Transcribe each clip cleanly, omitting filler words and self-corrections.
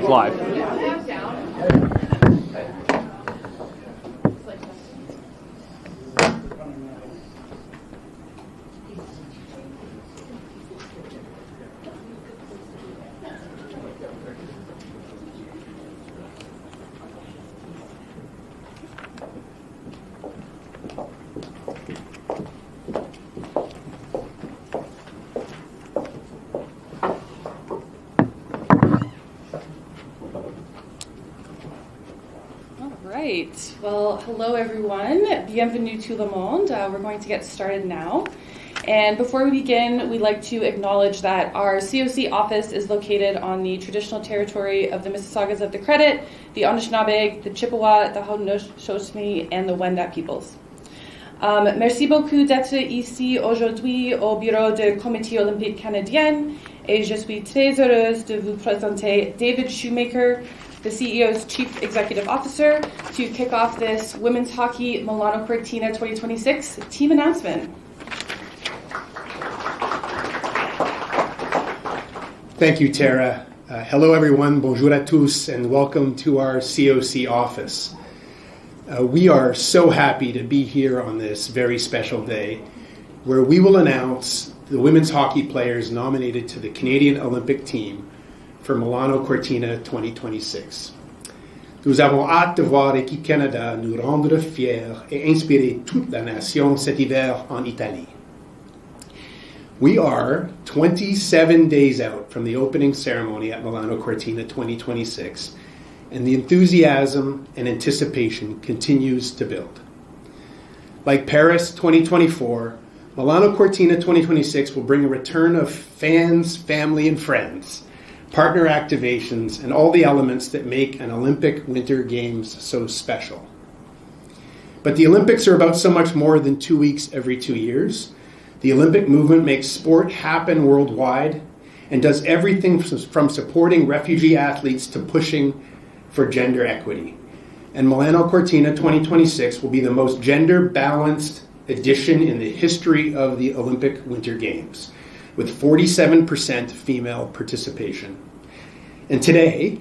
It's live. Well, hello everyone. Bienvenue tout le monde. We're going to get started now. And before we begin, we'd like to acknowledge that our COC office is located on the traditional territory of the Mississaugas of the Credit, the Anishinaabe, the Chippewa, the Haudenosaunee, and the Wendat peoples. Merci beaucoup d'être ici aujourd'hui au bureau du Comité olympique canadien, et je suis très heureuse de vous présenter David Shoemaker, the CEO's Chief Executive Officer, to kick off this Women's Hockey Milano Cortina 2026 team announcement. Thank you, Tara. Hello, everyone. Bonjour à tous, and welcome to our COC office. We are so happy to be here on this very special day, where we will announce the women's hockey players nominated to the Canadian Olympic team for Milano Cortina 2026. Nous avons hâte de voir l'équipe Canada nous rendre fiers et inspirer toute la nation cet hiver en Italie. We are 27 days out from the opening ceremony at Milano Cortina 2026, and the enthusiasm and anticipation continues to build. Like Paris 2024, Milano Cortina 2026 will bring a return of fans, family, and friends, partner activations, and all the elements that make an Olympic Winter Games so special. But the Olympics are about so much more than 2 weeks every 2 years. The Olympic movement makes sport happen worldwide and does everything from supporting refugee athletes to pushing for gender equity. And Milano Cortina 2026 will be the most gender-balanced edition in the history of the Olympic Winter Games, with 47% female participation. And today,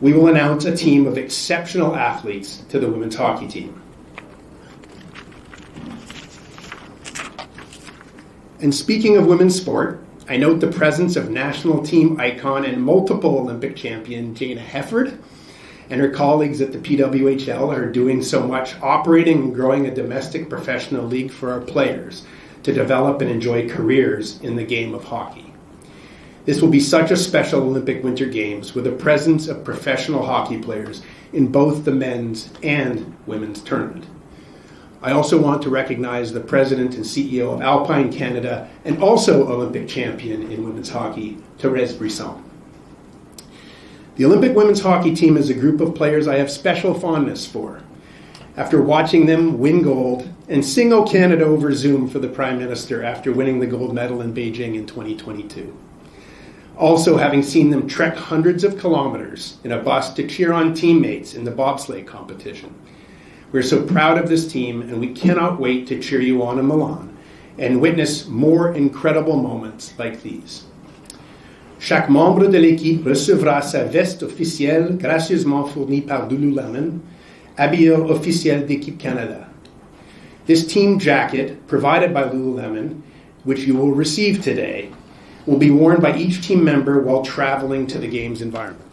we will announce a team of exceptional athletes to the women's hockey team. And speaking of women's sport, I note the presence of national team icon and multiple Olympic champion Jana Hefford, and her colleagues at the PWHL are doing so much, operating and growing a domestic professional league for our players to develop and enjoy careers in the game of hockey. This will be such a special Olympic Winter Games with a presence of professional hockey players in both the men's and women's tournament. I also want to recognize the President and CEO of Alpine Canada and also Olympic champion in women's hockey, Thérèse Brisson. The Olympic women's hockey team is a group of players I have special fondness for. After watching them win gold and sing O Canada over Zoom for the Prime Minister after winning the gold medal in Beijing in 2022. Also having seen them trek hundreds of kilometers in a bus to cheer on teammates in the bobsleigh competition. We're so proud of this team, and we cannot wait to cheer you on in Milan and witness more incredible moments like these. Chaque membre de l'équipe recevra sa veste officielle gracieusement fournie par Lululemon, habilleur officiel d'Équipe Canada. This team jacket, provided by Lululemon, which you will receive today, will be worn by each team member while traveling to the Games environment.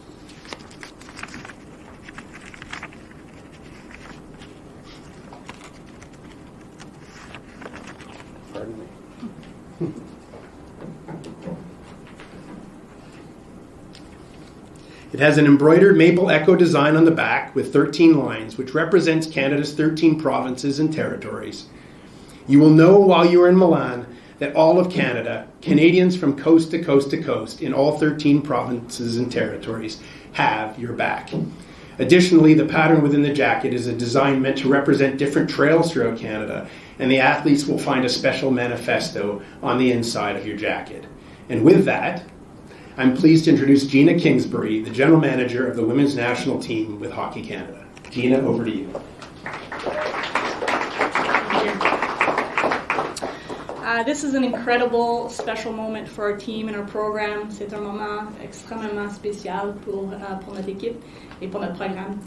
Pardon me. It has an embroidered maple echo design on the back with 13 lines, which represents Canada's 13 provinces and territories. You will know while you are in Milan that all of Canada, Canadians from coast to coast to coast in all 13 provinces and territories, have your back. Additionally, the pattern within the jacket is a design meant to represent different trails throughout Canada, and the athletes will find a special manifesto on the inside of your jacket. And with that, I'm pleased to introduce Gina Kingsbury, the General Manager of the Women's National Team with Hockey Canada. Gina, over to you. This is an incredible, special moment for our team and our program. C'est un moment extrêmement spécial pour notre équipe et pour notre programme.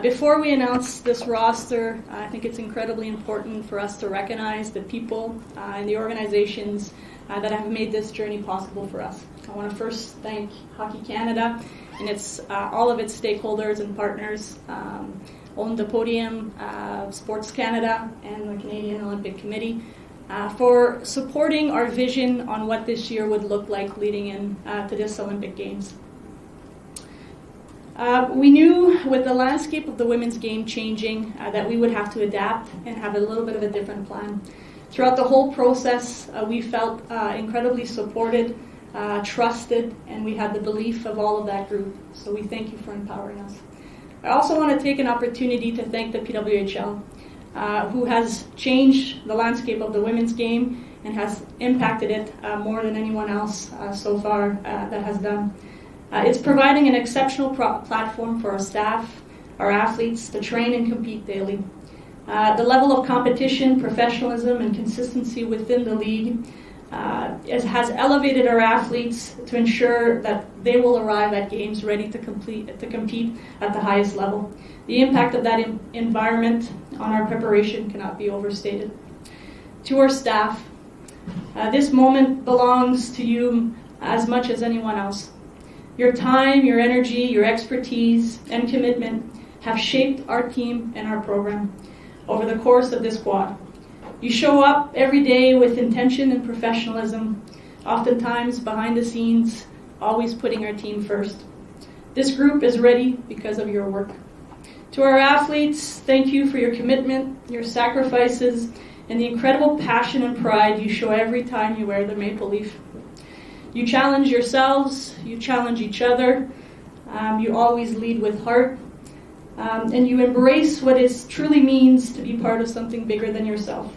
Before we announce this roster, I think it's incredibly important for us to recognize the people and the organizations that have made this journey possible for us. I want to first thank Hockey Canada and all of its stakeholders and partners, On the Podium, Sports Canada, and the Canadian Olympic Committee, for supporting our vision on what this year would look like leading in to this Olympic Games. We knew with the landscape of the women's game changing that we would have to adapt and have a little bit of a different plan. Throughout the whole process, we felt incredibly supported, trusted, and we had the belief of all of that group. So we thank you for empowering us. I also want to take an opportunity to thank the PWHL, who has changed the landscape of the women's game and has impacted it more than anyone else so far that has done. It's providing an exceptional platform for our staff, our athletes to train and compete daily. The level of competition, professionalism, and consistency within the league has elevated our athletes to ensure that they will arrive at games ready to compete at the highest level. The impact of that environment on our preparation cannot be overstated. To our staff, this moment belongs to you as much as anyone else. Your time, your energy, your expertise, and commitment have shaped our team and our program over the course of this quad. You show up every day with intention and professionalism, oftentimes behind the scenes, always putting our team first. This group is ready because of your work. To our athletes, thank you for your commitment, your sacrifices, and the incredible passion and pride you show every time you wear the maple leaf. You challenge yourselves, you challenge each other, you always lead with heart, and you embrace what it truly means to be part of something bigger than yourself.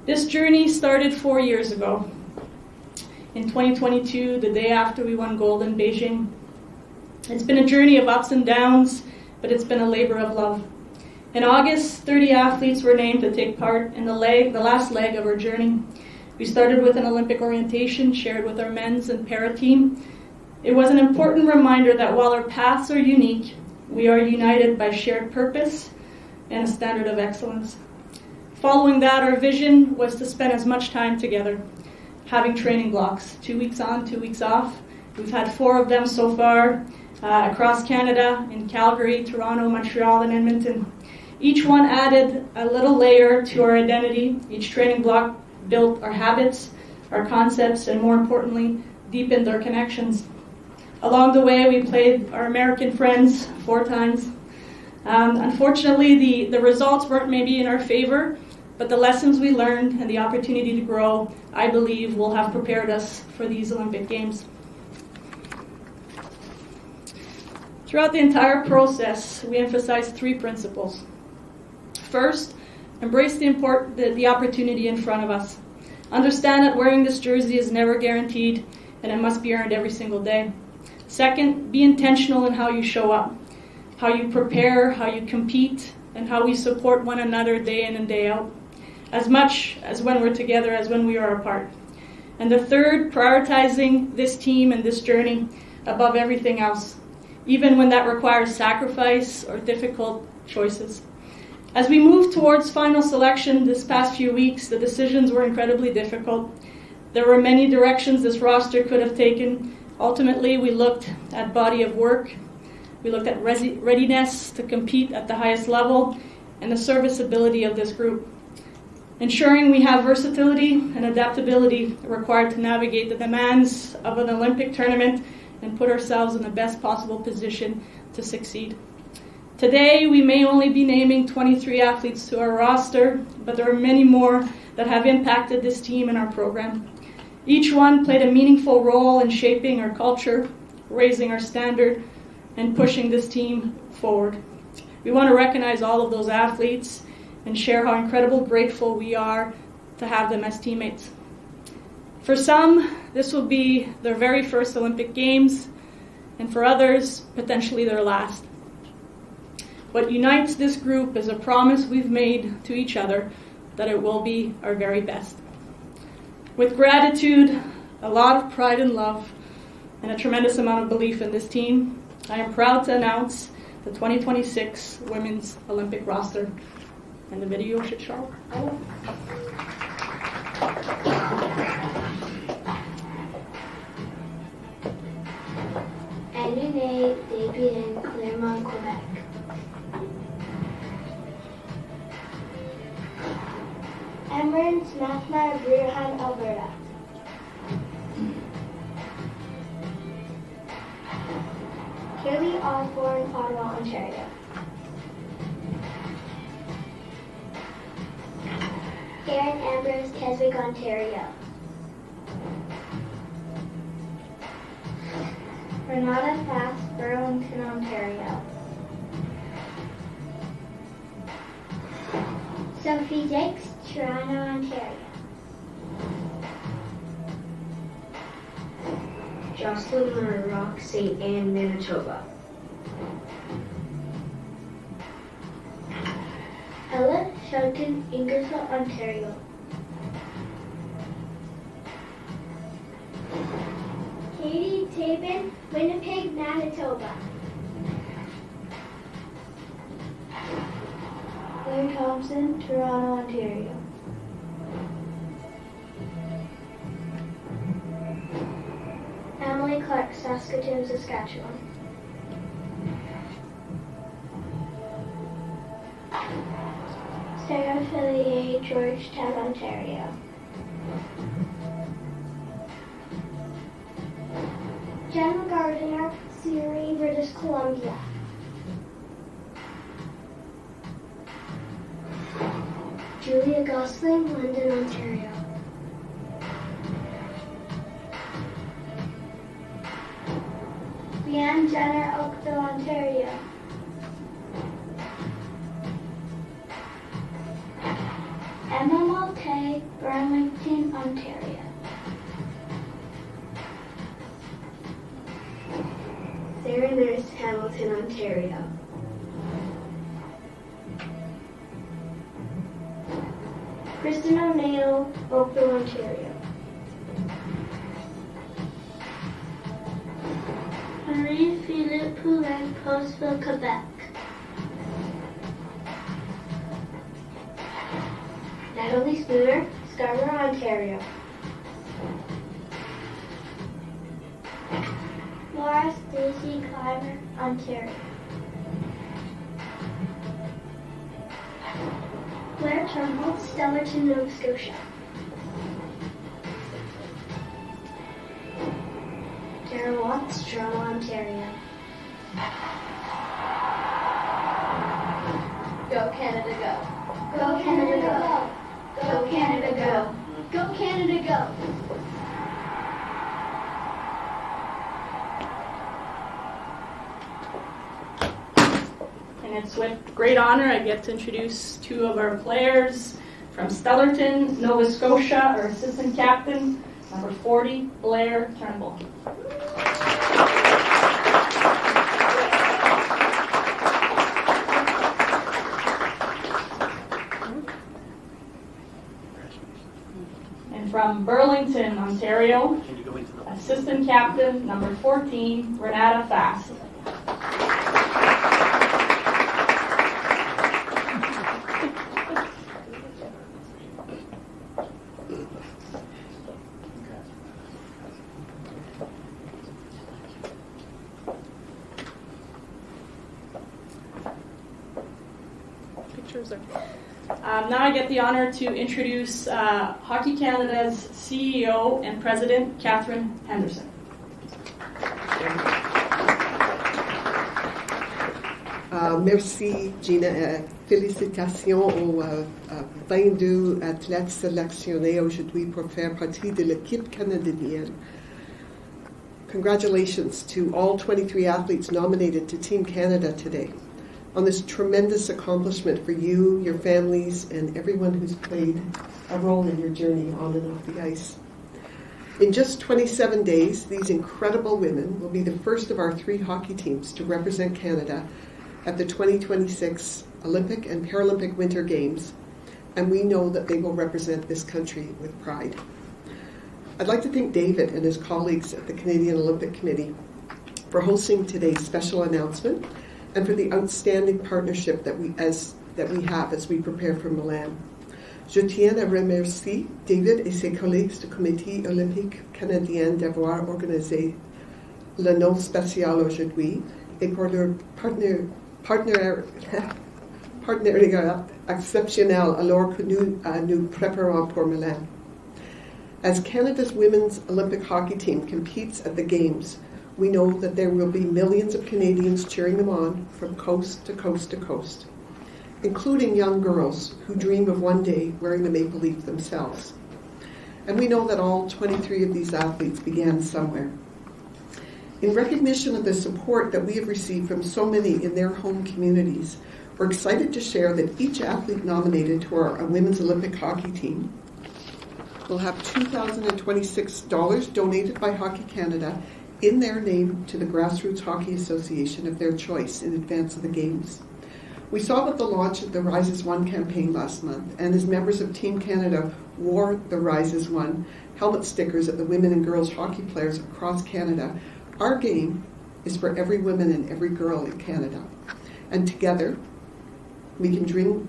This journey started 4 years ago. In 2022, the day after we won gold in Beijing. It's been a journey of ups and downs, but it's been a labor of love. In August, 30 athletes were named to take part in the last leg of our journey. We started with an Olympic orientation shared with our men's and para team. It was an important reminder that while our paths are unique, we are united by shared purpose and a standard of excellence. Following that, our vision was to spend as much time together, having training blocks, 2 weeks on, 2 weeks off. We've had 4 of them so far across Canada, in Calgary, Toronto, Montreal, and Edmonton. Each one added a little layer to our identity. Each training block built our habits, our concepts, and more importantly, deepened our connections. Along the way, we played our American friends 4 times. Unfortunately, the results weren't maybe in our favor, but the lessons we learned and the opportunity to grow, I believe, will have prepared us for these Olympic Games. Throughout the entire process, we emphasized 3 principles. First, embrace the opportunity in front of us. Understand that wearing this jersey is never guaranteed, and it must be earned every single day. Second, be intentional in how you show up, how you prepare, how you compete, and how we support one another day in and day out, as much as when we're together as when we are apart. And the third, prioritizing this team and this journey above everything else, even when that requires sacrifice or difficult choices. As we moved towards final selection this past few weeks, the decisions were incredibly difficult. There were many directions this roster could have taken. Ultimately, we looked at body of work, we looked at readiness to compete at the highest level, and the serviceability of this group. Ensuring we have versatility and adaptability required to navigate the demands of an Olympic tournament and put ourselves in the best possible position to succeed. Today, we may only be naming 23 athletes to our roster, but there are many more that have impacted this team and our program. Each one played a meaningful role in shaping our culture, raising our standard, and pushing this team forward. We want to recognize all of those athletes and share how incredibly grateful we are to have them as teammates. For some, this will be their very first Olympic Games, and for others, potentially their last. What unites this group is a promise we've made to each other that it will be our very best. With gratitude, a lot of pride and love, and a tremendous amount of belief in this team, I am proud to announce the 2026 Women's Olympic roster. And the video should show. Année début in Clermont, Quebec. Emrys Mathma, Bruhan, Alberta. Kelly Osborne, Ottawa, Ontario. Aaron Ambrose, Keswick, Ontario. Renata Fast, Burlington, Ontario. Sophie Dix, Toronto, Ontario. Jocelyn Larocque, St. Anne, Manitoba. Ella Shelton, Ingersoll, Ontario. Katie Tabin, Winnipeg, Manitoba. Claire Thompson, Toronto, Ontario. Emily Clark, Saskatoon, Saskatchewan. Sarah Fillier, Georgetown, Ontario. Jen Gardiner, Surrey, British Columbia. Julia Gosling, London, Ontario. Leanne Jenner, Oakville, Ontario. Emma Malte, Burlington, Ontario. Sarah Nurse, Hamilton, Ontario. Kristen O'Neill, Oakville, Ontario. Marie-Philippe Poulin, Postville, Quebec. Natalie Spooner, Scarborough, Ontario. Laura Stacy Clymer, Ontario. Blair Turnbull, Stellarton, Nova Scotia. Tara Watts, Toronto, Ontario. Go Canada, go. Go Canada, go. Go Canada, go. Go Canada, go. And it's with great honor I get to introduce two of our players from Stellarton, Nova Scotia, our assistant captain, number 40, Blair Turnbull. And from Burlington, Ontario, assistant captain, number 14, Renata Fast. Now I get the honor to introduce Hockey Canada's CEO and President, Catherine Henderson. Merci, Gina. Félicitations aux 22 athlètes sélectionnés aujourd'hui pour faire partie de l'équipe canadienne. Congratulations to all 23 athletes nominated to Team Canada today on this tremendous accomplishment for you, your families, and everyone who's played a role in your journey on and off the ice. In just 27 days, these incredible women will be the first of our 3 hockey teams to represent Canada at the 2026 Olympic and Paralympic Winter Games, and we know that they will represent this country with pride. I'd like to thank David and his colleagues at the Canadian Olympic Committee for hosting today's special announcement and for the outstanding partnership that we have as we prepare for Milan. Je tiens à remercier David et ses collègues du Comité olympique canadien d'avoir organisé le non spécial aujourd'hui et pour leur partenariat exceptionnel alors que nous préparons pour Milan. As Canada's women's Olympic hockey team competes at the Games, we know that there will be millions of Canadians cheering them on from coast to coast to coast, including young girls who dream of one day wearing the maple leaf themselves. And we know that all 23 of these athletes began somewhere. In recognition of the support that we have received from so many in their home communities, we're excited to share that each athlete nominated to our Women's Olympic Hockey Team will have $2,026 donated by Hockey Canada in their name to the Grassroots Hockey Association of their choice in advance of the Games. We saw with the launch of the Rise as One campaign last month, and as members of Team Canada wore the Rise as One helmet stickers at the women and girls hockey players across Canada, our game is for every woman and every girl in Canada. And together, we can dream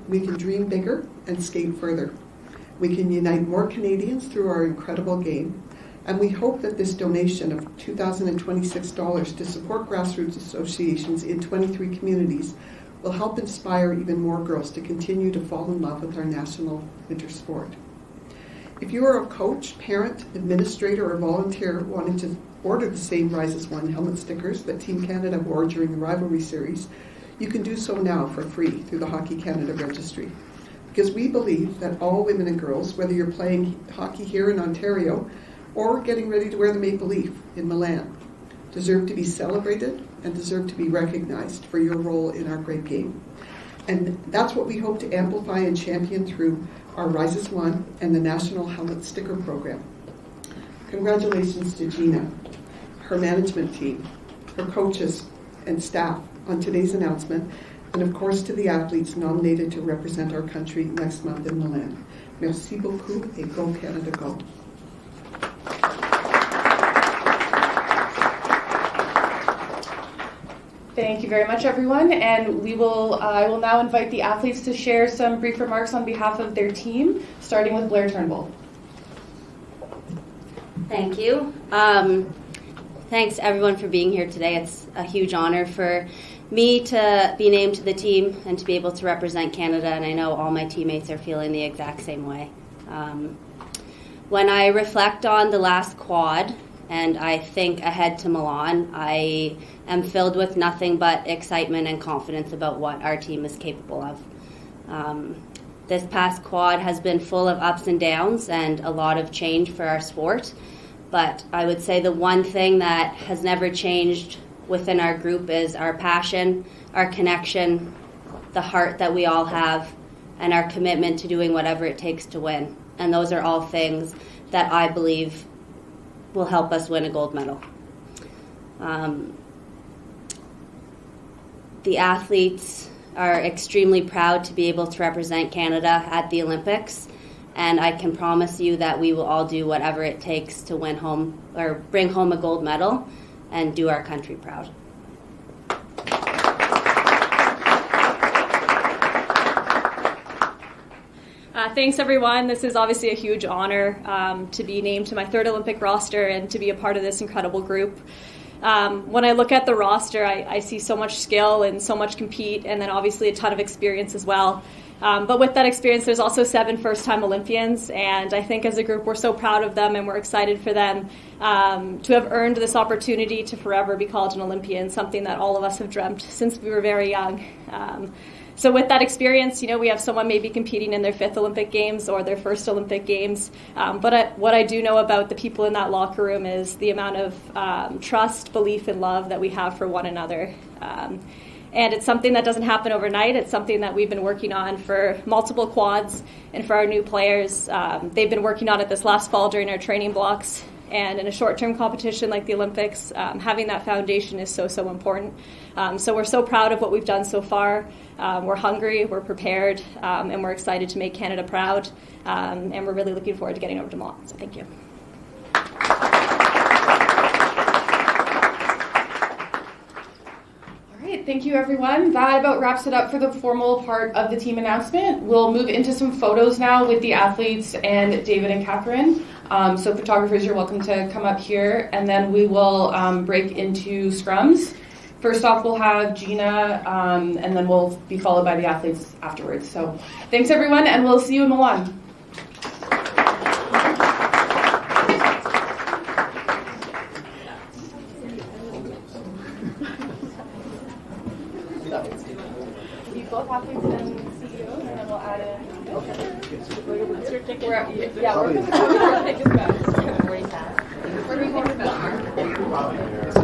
bigger and skate further. We can unite more Canadians through our incredible game, and we hope that this donation of $2,026 to support grassroots associations in 23 communities will help inspire even more girls to continue to fall in love with our national winter sport. If you are a coach, parent, administrator, or volunteer wanting to order the same Rise as One helmet stickers that Team Canada wore during the rivalry series, you can do so now for free through the Hockey Canada registry. Because we believe that all women and girls, whether you're playing hockey here in Ontario or getting ready to wear the maple leaf in Milan, deserve to be celebrated and deserve to be recognized for your role in our great game. And that's what we hope to amplify and champion through our Rise as One and the National Helmet Sticker Program. Congratulations to Gina, her management team, her coaches and staff on today's announcement, and of course to the athletes nominated to represent our country next month in Milan. Merci beaucoup et go Canada go. Thank you very much, everyone. And I will now invite the athletes to share some brief remarks on behalf of their team, starting with Blair Turnbull. Thank you. Thanks, everyone, for being here today. It's a huge honor for me to be named to the team and to be able to represent Canada, and I know all my teammates are feeling the exact same way. When I reflect on the last quad, and I think ahead to Milan, I am filled with nothing but excitement and confidence about what our team is capable of. This past quad has been full of ups and downs and a lot of change for our sport, but I would say the one thing that has never changed within our group is our passion, our connection, the heart that we all have, and our commitment to doing whatever it takes to win. And those are all things that I believe will help us win a gold medal. The athletes are extremely proud to be able to represent Canada at the Olympics, and I can promise you that we will all do whatever it takes to win home or bring home a gold medal and do our country proud. Thanks, everyone. This is obviously a huge honor to be named to my third Olympic roster and to be a part of this incredible group. When I look at the roster, I see so much skill and so much compete, and then obviously a ton of experience as well. But with that experience, there's also 7 first-time Olympians, and I think as a group we're so proud of them and we're excited for them to have earned this opportunity to forever be called an Olympian, something that all of us have dreamt since we were very young. So with that experience, we have someone maybe competing in their 5th Olympic Games or their 1st Olympic Games. But what I do know about the people in that locker room is the amount of trust, belief, and love that we have for one another. And it's something that doesn't happen overnight. It's something that we've been working on for multiple quads. And for our new players, they've been working on it this last fall during our training blocks. And in a short-term competition like the Olympics, having that foundation is so important. So we're so proud of what we've done so far. We're hungry, we're prepared, and we're excited to make Canada proud. And we're really looking forward to getting over to Milan. So thank you. Thank you, everyone. That about wraps it up for the formal part of the team announcement. We'll move into some photos now with the athletes and David and Catherine. So photographers, you're welcome to come up here, and then we will break into scrums. First off, we'll have Gina, and then we'll be followed by the athletes afterwards. So thanks, everyone, and we'll see you in Milan. Both athletes and CEOs, and then we'll add in. What's your ticket? We're going to take us back. Where do you think it's best?